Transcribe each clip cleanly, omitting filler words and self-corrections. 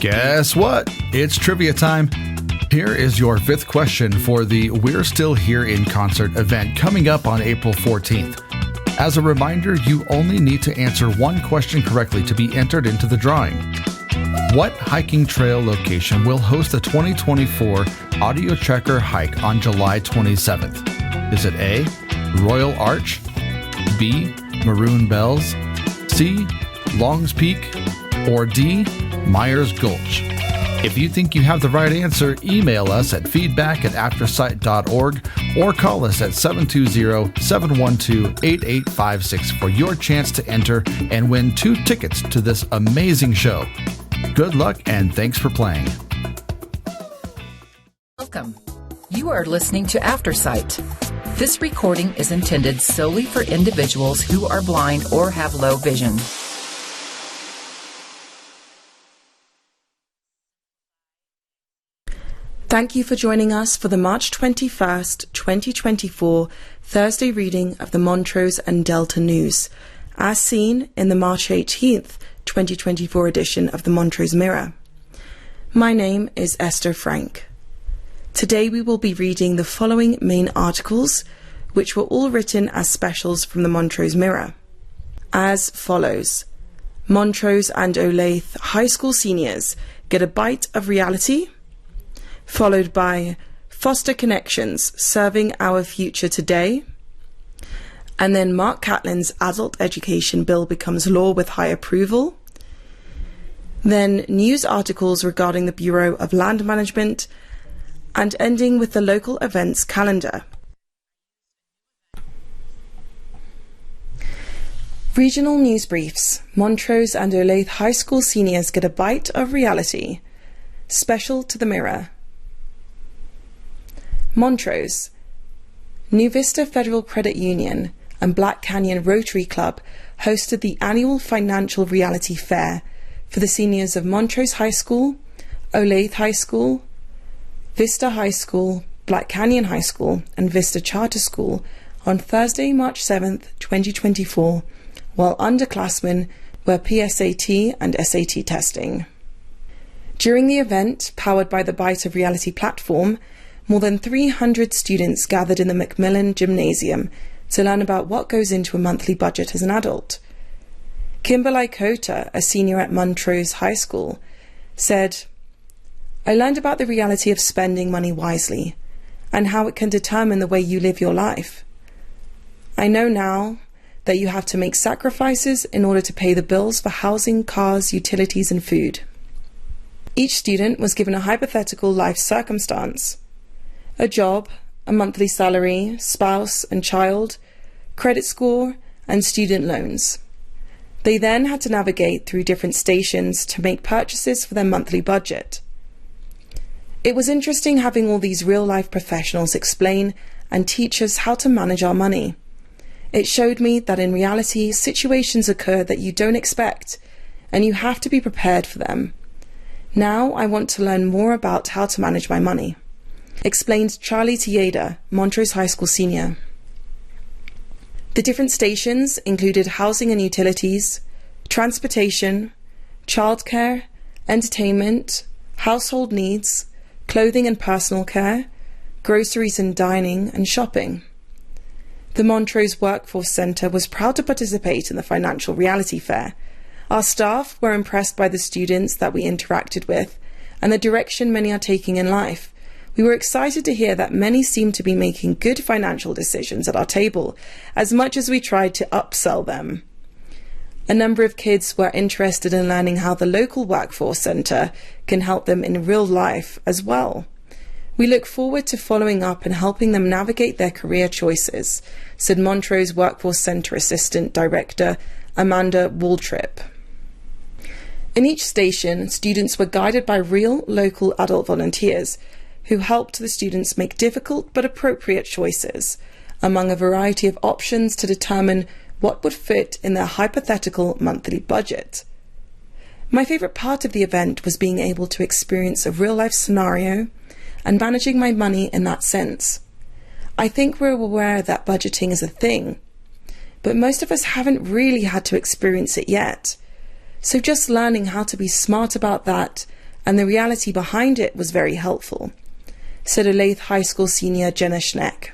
Guess what? It's trivia time. Here is your fifth question for the We're Still Here in Concert event coming up on April 14th. As a reminder, you only need to answer one question correctly to be entered into the drawing. What hiking trail location will host the 2024 Audio Checker hike on July 27th? Is it A, Royal Arch, B, Maroon Bells, C, Longs Peak, or D, Myers Gulch? If you think you have the right answer, email us at feedback@aftersight.org or call us at 720-712-8856 for your chance to enter and win 2 tickets to this amazing show. Good luck and thanks for playing. Welcome. You are listening to Aftersight. This recording is intended solely for individuals who are blind or have low vision. Thank you for joining us for the March 21st, 2024 Thursday reading of the Montrose and Delta News, as seen in the March 18th, 2024 edition of the Montrose Mirror. My name is Esther Frank. Today we will be reading the following main articles, which were all written as specials from the Montrose Mirror. As follows: Montrose and Olathe High School seniors get a bite of reality, followed by Foster Connections Serving Our Future Today, and then Mark Catlin's Adult Education Bill becomes law with high approval, then news articles regarding the Bureau of Land Management, and ending with the local events calendar. Regional news briefs. Montrose and Olathe High School seniors get a bite of reality. Special to the Mirror. Montrose. New Vista Federal Credit Union and Black Canyon Rotary Club hosted the annual Financial Reality Fair for the seniors of Montrose High School, Olathe High School, Vista High School, Black Canyon High School, and Vista Charter School on Thursday, March 7th, 2024, while underclassmen were PSAT and SAT testing. During the event, powered by the Bite of Reality platform, more than 300 students gathered in the Macmillan Gymnasium to learn about what goes into a monthly budget as an adult. Kimberly Kota, a senior at Montrose High School, said, "I learned about the reality of spending money wisely and how it can determine the way you live your life. I know now that you have to make sacrifices in order to pay the bills for housing, cars, utilities, and food." Each student was given a hypothetical life circumstance: a job, a monthly salary, spouse and child, credit score, and student loans. They then had to navigate through different stations to make purchases for their monthly budget. It was interesting having all these real-life professionals explain and teach us how to manage our money. It showed me that in reality, situations occur that you don't expect, and you have to be prepared for them. Now I want to learn more about how to manage my money, explained Charlie Tieda, Montrose High School senior. The different stations included housing and utilities, transportation, childcare, entertainment, household needs, clothing and personal care, groceries and dining, and shopping. The Montrose Workforce Centre was proud to participate in the Financial Reality Fair. Our staff were impressed by the students that we interacted with and the direction many are taking in life. We were excited to hear that many seem to be making good financial decisions at our table, as much as we tried to upsell them. A number of kids were interested in learning how the local workforce centre can help them in real life as well. We look forward to following up and helping them navigate their career choices, said Montrose Workforce Centre Assistant Director Amanda Waltrip. In each station, students were guided by real local adult volunteers who helped the students make difficult but appropriate choices among a variety of options to determine what would fit in their hypothetical monthly budget. My favourite part of the event was being able to experience a real-life scenario and managing my money in that sense. I think we're aware that budgeting is a thing, but most of us haven't really had to experience it yet. So just learning how to be smart about that and the reality behind it was very helpful, said Olathe High School senior Jenna Schneck.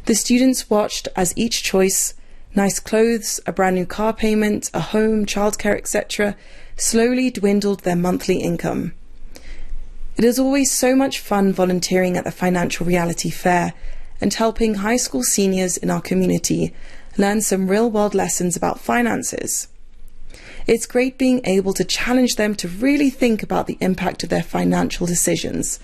The students watched as each choice, nice clothes, a brand new car payment, a home, childcare, etc., slowly dwindled their monthly income. It is always so much fun volunteering at the Financial Reality Fair and helping high school seniors in our community learn some real-world lessons about finances. It's great being able to challenge them to really think about the impact of their financial decisions,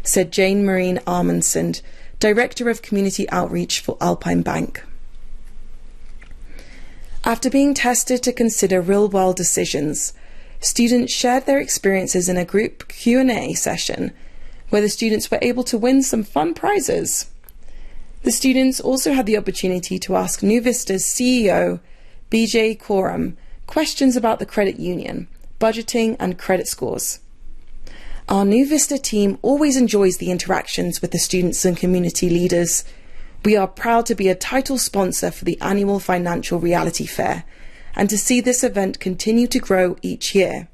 said Jane Marine Armandson, Director of Community Outreach for Alpine Bank. After being tested to consider real-world decisions, students shared their experiences in a group Q&A session where the students were able to win some fun prizes. The students also had the opportunity to ask New Vista's CEO, BJ Coram, questions about the credit union, budgeting and credit scores. Our New Vista team always enjoys the interactions with the students and community leaders. We are proud to be a title sponsor for the annual Financial Reality Fair and to see this event continue to grow each year.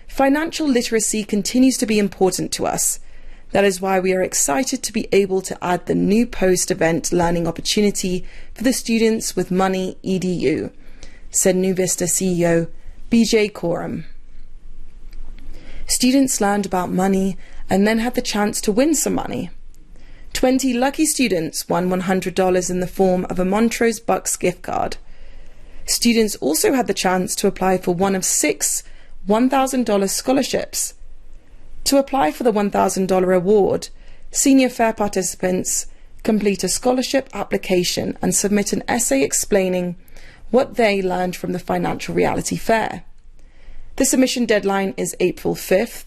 Financial literacy continues to be important to us. That is why we are excited to be able to add the new post-event learning opportunity for the students with Money EDU, said New Vista CEO BJ Coram. Students learned about money and then had the chance to win some money. 20 lucky students won $100 in the form of a Montrose Bucks gift card. Students also had the chance to apply for one of 6 $1,000 scholarships. To apply for the $1,000 award, senior fair participants complete a scholarship application and submit an essay explaining what they learned from the Financial Reality Fair. The submission deadline is April 5th.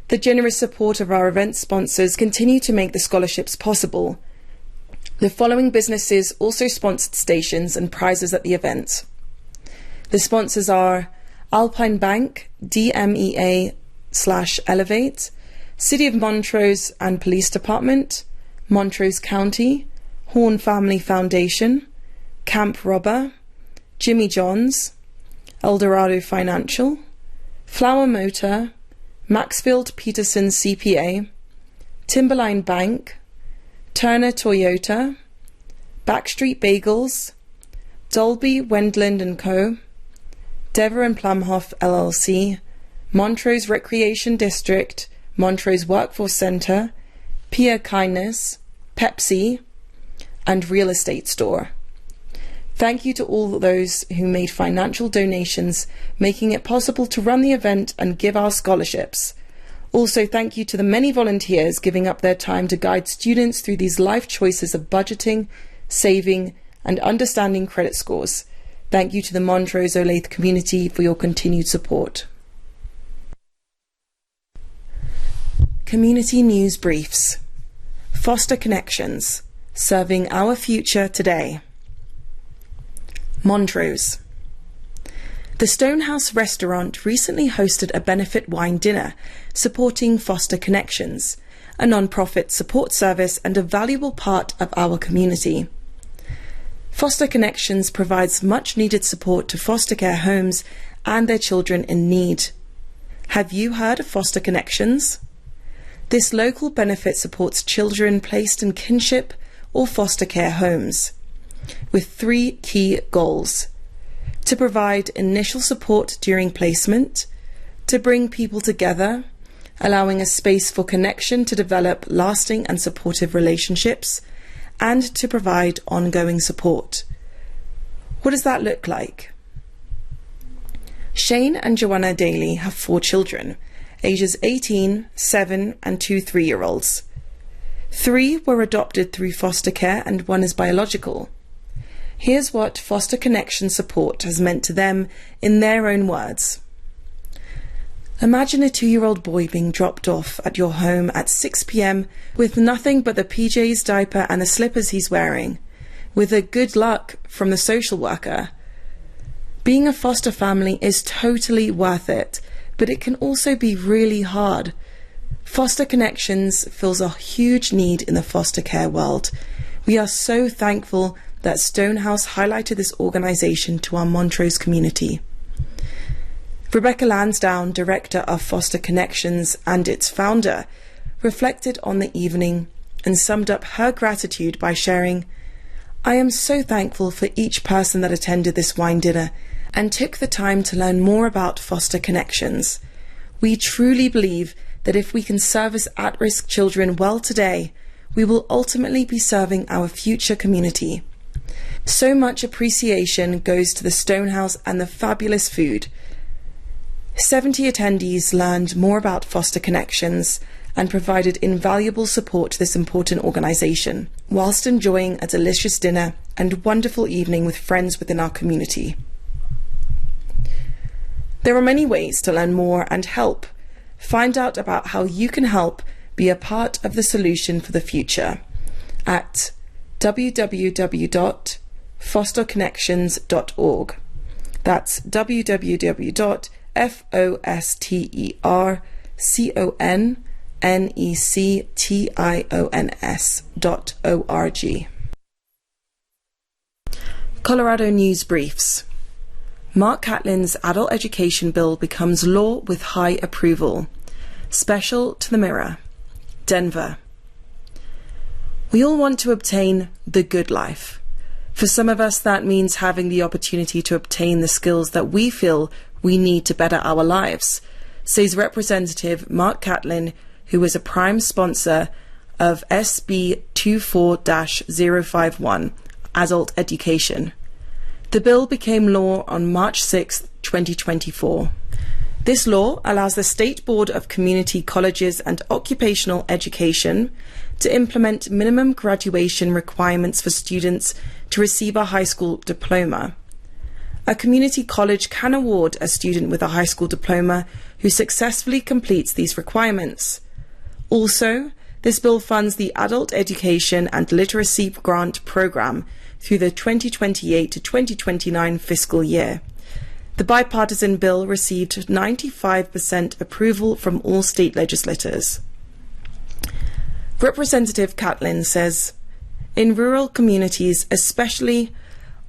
The generous support of our event sponsors continue to make the scholarships possible. The following businesses also sponsored stations and prizes at the event. The sponsors are Alpine Bank, DMEA/Elevate, City of Montrose and Police Department, Montrose County, Horn Family Foundation, Camp Robber, Jimmy John's, Eldorado Financial, Flower Motor, Maxfield Peterson CPA, Timberline Bank, Turner Toyota, Backstreet Bagels, Dolby Wendland & Co., Dever and Plumhoff LLC, Montrose Recreation District, Montrose Workforce Centre, Pia Kindness, Pepsi, and Real Estate Store. Thank you to all those who made financial donations, making it possible to run the event and give our scholarships. Also, thank you to the many volunteers giving up their time to guide students through these life choices of budgeting, saving, and understanding credit scores. Thank you to the Montrose Olathe community for your continued support. Community News Briefs. Foster Connections, serving our future today. Montrose. The Stonehouse restaurant recently hosted a benefit wine dinner supporting Foster Connections, a non-profit support service and a valuable part of our community. Foster Connections provides much-needed support to foster care homes and their children in need. Have you heard of Foster Connections? This local benefit supports children placed in kinship or foster care homes, with 3 key goals: to provide initial support during placement, to bring people together, allowing a space for connection to develop lasting and supportive relationships, and to provide ongoing support. What does that look like? Shane and Joanna Daly have 4 children, ages 18, 7, and 2 3-year-olds. 3 were adopted through foster care and 1 is biological. Here's what Foster Connection support has meant to them in their own words. Imagine a 2-year-old boy being dropped off at your home at 6 p.m. with nothing but the PJ's diaper and the slippers he's wearing, with a good luck from the social worker. Being a foster family is totally worth it, but it can also be really hard. Foster Connections fills a huge need in the foster care world. We are so thankful that Stonehouse highlighted this organisation to our Montrose community. Rebecca Lansdowne, director of Foster Connections and its founder, reflected on the evening and summed up her gratitude by sharing, "I am so thankful for each person that attended this wine dinner and took the time to learn more about Foster Connections. We truly believe that if we can service at-risk children well today, we will ultimately be serving our future community. So much appreciation goes to the Stonehouse and the fabulous food." 70 attendees learned more about Foster Connections and provided invaluable support to this important organisation, whilst enjoying a delicious dinner and wonderful evening with friends within our community. There are many ways to learn more and help. Find out about how you can help be a part of the solution for the future at www.fosterconnections.org. That's www.fosterconnections.org. Colorado News Briefs. Mark Catlin's Adult Education Bill becomes law with high approval. Special to the Mirror. Denver. We all want to obtain the good life. For some of us, that means having the opportunity to obtain the skills that we feel we need to better our lives, says Representative Mark Catlin, who is a prime sponsor of SB 24-051, Adult Education. The bill became law on March 6, 2024. This law allows the State Board of Community Colleges and Occupational Education to implement minimum graduation requirements for students to receive a high school diploma. A community college can award a student with a high school diploma who successfully completes these requirements. Also, this bill funds the Adult Education and Literacy Grant Program through the 2028 to 2029 fiscal year. The bipartisan bill received 95% approval from all state legislators. Representative Catlin says, "In rural communities especially,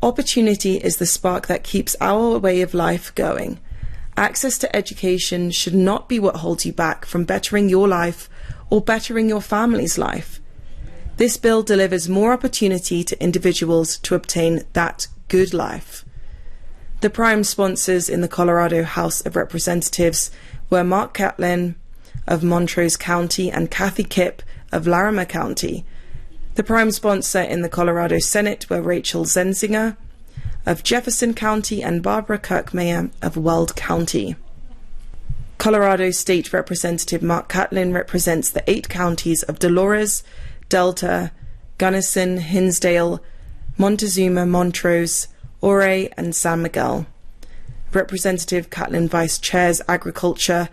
opportunity is the spark that keeps our way of life going. Access to education should not be what holds you back from bettering your life or bettering your family's life. This bill delivers more opportunity to individuals to obtain that good life." The prime sponsors in the Colorado House of Representatives were Mark Catlin of Montrose County and Kathy Kipp of Larimer County. The prime sponsor in the Colorado Senate were Rachel Zenzinger of Jefferson County and Barbara Kirkmeyer of Weld County. Colorado State Representative Mark Catlin represents the 8 counties of Dolores, Delta, Gunnison, Hinsdale, Montezuma, Montrose, Ouray, and San Miguel. Representative Catlin vice chairs Agriculture,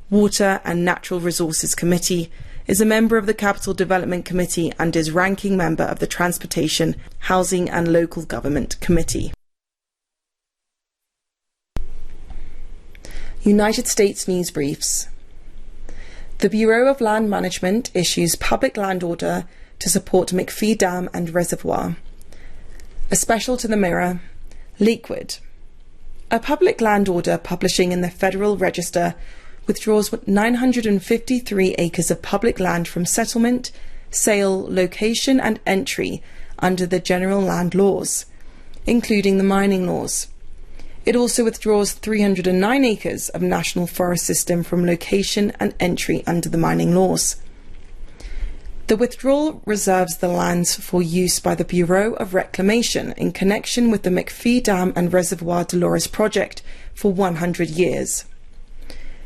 Water and Natural Resources Committee, is a member of the Capital Development Committee, and is ranking member of the Transportation, Housing and Local Government Committee. United States News Briefs. The Bureau of Land Management issues public land order to support McPhee Dam and Reservoir. A special to the Mirror. Lakewood. A public land order publishing in the Federal Register withdraws 953 acres of public land from settlement, sale, location and entry under the general land laws, including the mining laws. It also withdraws 309 acres of National Forest System from location and entry under the mining laws. The withdrawal reserves the lands for use by the Bureau of Reclamation in connection with the McPhee Dam and Reservoir Dolores project for 100 years.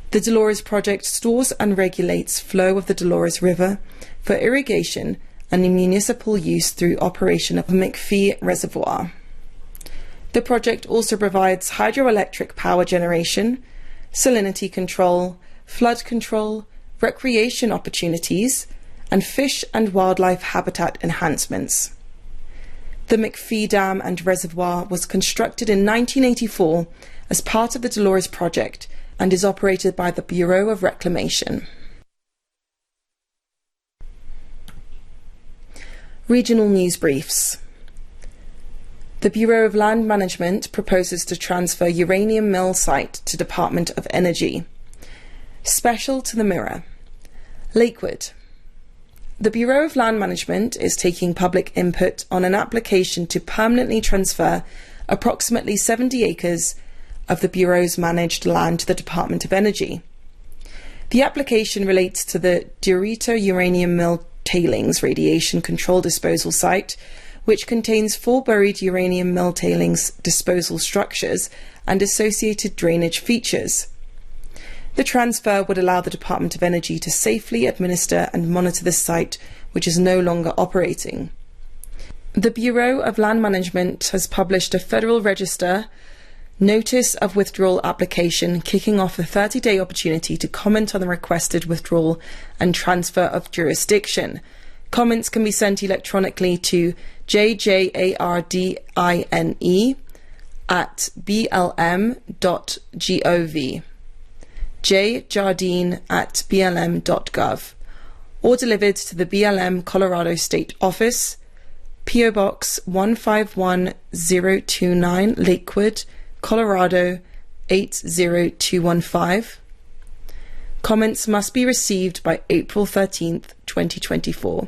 The Dolores project stores and regulates flow of the Dolores River for irrigation and municipal use through operation of the McPhee Reservoir. The project also provides hydroelectric power generation, salinity control, flood control, recreation opportunities, and fish and wildlife habitat enhancements. The McPhee Dam and Reservoir was constructed in 1984 as part of the Dolores project and is operated by the Bureau of Reclamation. Regional News Briefs. The Bureau of Land Management proposes to transfer uranium mill site to Department of Energy. Special to the Mirror. Lakewood. The Bureau of Land Management is taking public input on an application to permanently transfer approximately 70 acres of the Bureau's managed land to the Department of Energy. The application relates to the Dorito uranium mill tailings radiation control disposal site, which contains 4 buried uranium mill tailings disposal structures and associated drainage features. The transfer would allow the Department of Energy to safely administer and monitor the site, which is no longer operating. The Bureau of Land Management has published a Federal Register Notice of Withdrawal application, kicking off a 30-day opportunity to comment on the requested withdrawal and transfer of jurisdiction. Comments can be sent electronically to jjardine@blm.gov, jjardine@blm.gov, or delivered to the BLM Colorado State Office, P.O. Box 151029, Lakewood, Colorado 80215. Comments must be received by April 13th, 2024.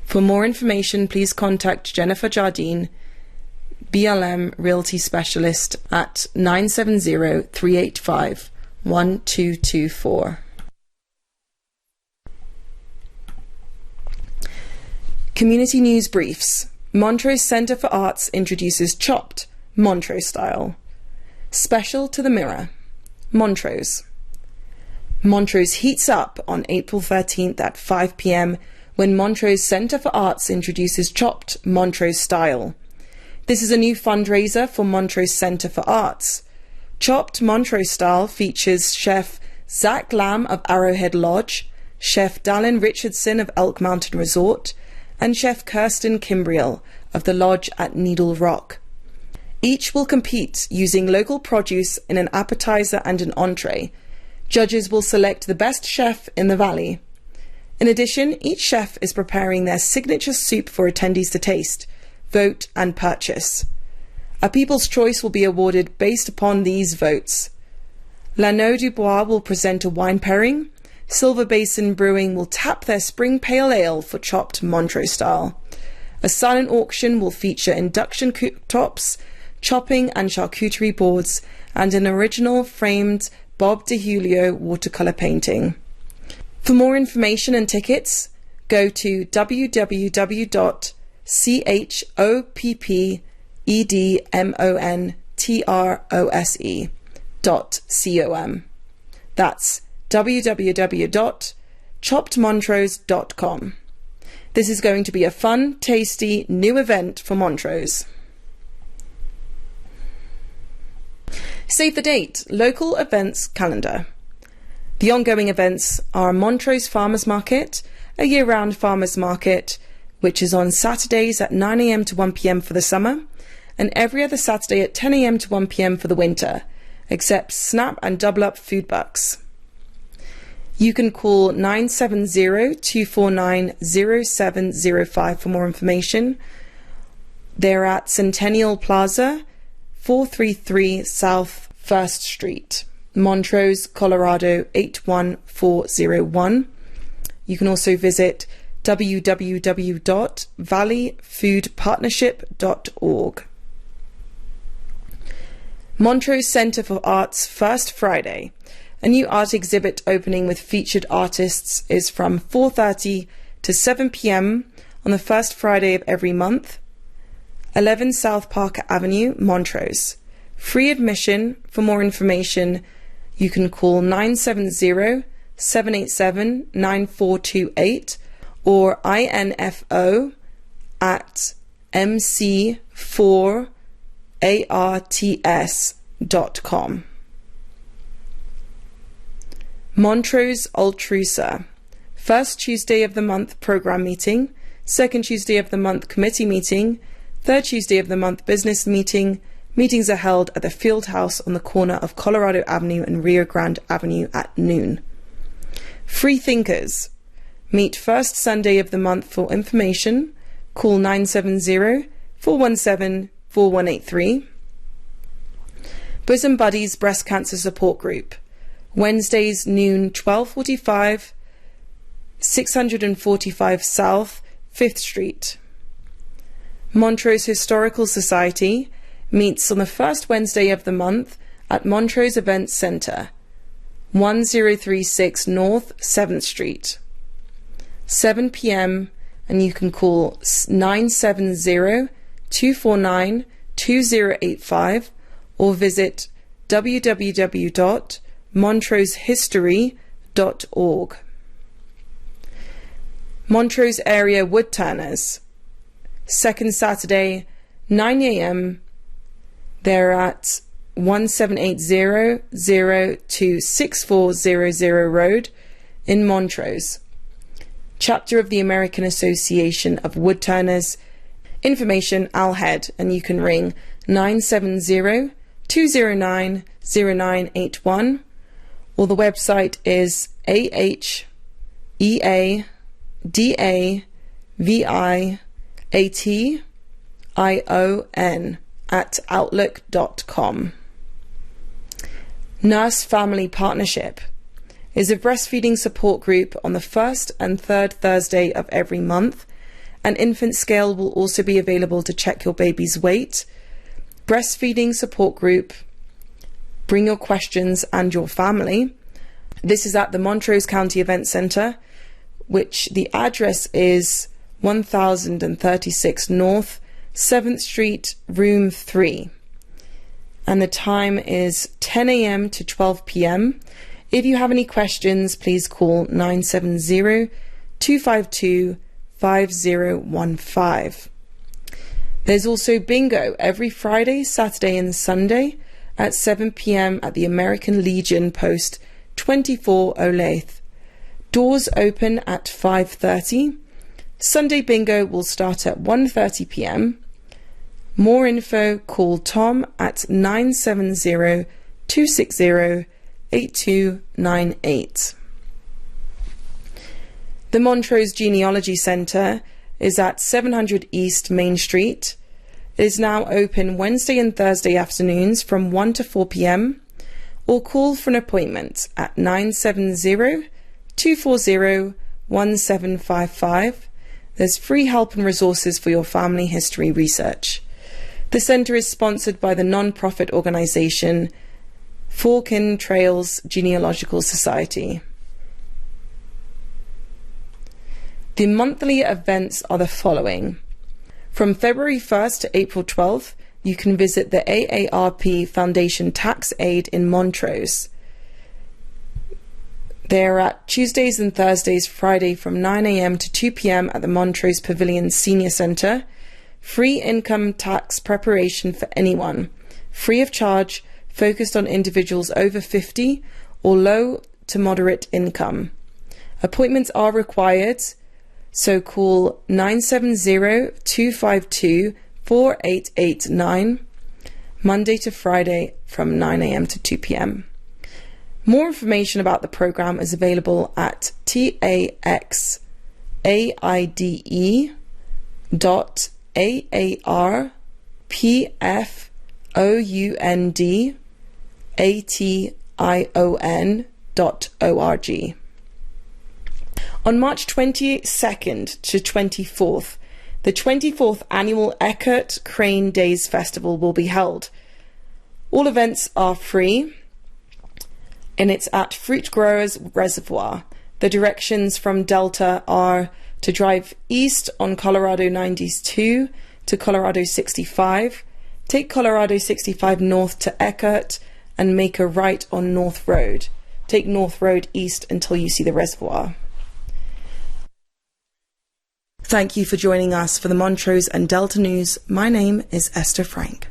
For more information, please contact Jennifer Jardine, BLM Realty Specialist at 970-385-1224. Community News Briefs. Montrose Center for Arts introduces Chopped, Montrose style. Special to the Mirror. Montrose. Montrose heats up on April 13th at 5 p.m. when Montrose Center for Arts introduces Chopped, Montrose style. This is a new fundraiser for Montrose Center for Arts. Chopped Montrose style features Chef Zach Lamb of Arrowhead Lodge, Chef Dallin Richardson of Elk Mountain Resort, and Chef Kirsten Kimbriel of the Lodge at Needle Rock. Each will compete using local produce in an appetizer and an entree. Judges will select the best chef in the valley. In addition, each chef is preparing their signature soup for attendees to taste, vote, and purchase. A People's Choice will be awarded based upon these votes. L'Anneau du Bois will present a wine pairing. Silver Basin Brewing will tap their spring pale ale for Chopped Montrose style. A silent auction will feature induction cooktops, chopping and charcuterie boards, and an original framed Bob DeHulio watercolor painting. For more information and tickets, go to www.choppedmontrose.com. That's www.choppedmontrose.com. This is going to be a fun, tasty, new event for Montrose. Save the date, local events calendar. The ongoing events are Montrose Farmers Market, a year-round farmers market, which is on Saturdays at 9 a.m. to 1 p.m. for the summer, and every other Saturday at 10 a.m. to 1 p.m. for the winter, except Snap and Double Up food bucks. You can call 970-249-0705 for more information. They're at Centennial Plaza, 433 South 1st Street, Montrose, Colorado 81401. You can also visit www.valleyfoodpartnership.org. Montrose Center for Arts First Friday. A new art exhibit opening with featured artists is from 4:30 to 7 p.m. on the first Friday of every month. 11 South Park Avenue, Montrose. Free admission. For more information, you can call 970-787-9428 or info@mc4arts.com. Montrose Altrusa. First Tuesday of the month program meeting, second Tuesday of the month committee meeting, third Tuesday of the month business meeting. Meetings are held at the Field House on the corner of Colorado Avenue and Rio Grande Avenue at noon. Free Thinkers. Meet first Sunday of the month for information. Call 970-417-5755 4183. Bosom Buddies Breast Cancer Support Group, Wednesdays noon 12:45, 645 South 5th Street. Montrose Historical Society meets on the first Wednesday of the month at Montrose Events Centre, 1036 North 7th Street. 7 p.m. and you can call 970-249-2085 or visit www.montrosehistory.org. Montrose Area Woodturners, second Saturday, 9 a.m. They're at 1780-02-6400 Road in Montrose. Chapter of the American Association of Woodturners. Information Al Head, and you can ring 970-209-0981, or the website is aheadaviation@outlook.com. Nurse Family Partnership is a breastfeeding support group on the first and third Thursday of every month. An infant scale will also be available to check your baby's weight. Breastfeeding support group. Bring your questions and your family. This is at the Montrose County Event Centre, which the address is 1036 North 7th Street, Room 3. And the time is 10 a.m. to 12 p.m. If you have any questions, please call 970-252-5015. There's also bingo every Friday, Saturday and Sunday at 7 p.m. at the American Legion Post 24 Olathe. Doors open at 5:30. Sunday bingo will start at 1:30 p.m. More info, call Tom at 970-260-8298. The Montrose Genealogy Centre is at 700 East Main Street. It is now open Wednesday and Thursday afternoons from 1 to 4 p.m. or call for an appointment at 970-240-1755. There's free help and resources for your family history research. The centre is sponsored by the non-profit organisation Forkin Trails Genealogical Society. The monthly events are the following. From February 1st to April 12th, you can visit the AARP Foundation Tax Aid in Montrose. They are at Tuesdays and Thursdays, Friday from 9 a.m. to 2 p.m. at the Montrose Pavilion Senior Centre. Free income tax preparation for anyone, free of charge, focused on individuals over 50 or low to moderate income. Appointments are required, so call 970-252-4889, Monday to Friday from 9 a.m. to 2 p.m. More information about the program is available at taxaarpfoundation.org. On March 22nd to 24th, the 24th annual Eckert Crane Days Festival will be held. All events are free, and it's at Fruit Growers Reservoir. The directions from Delta are to drive east on Colorado 92 to Colorado 65, take Colorado 65 north to Eckert, and make a right on North Road. Take North Road east until you see the reservoir. Thank you for joining us for the Montrose and Delta News. My name is Esther Frank.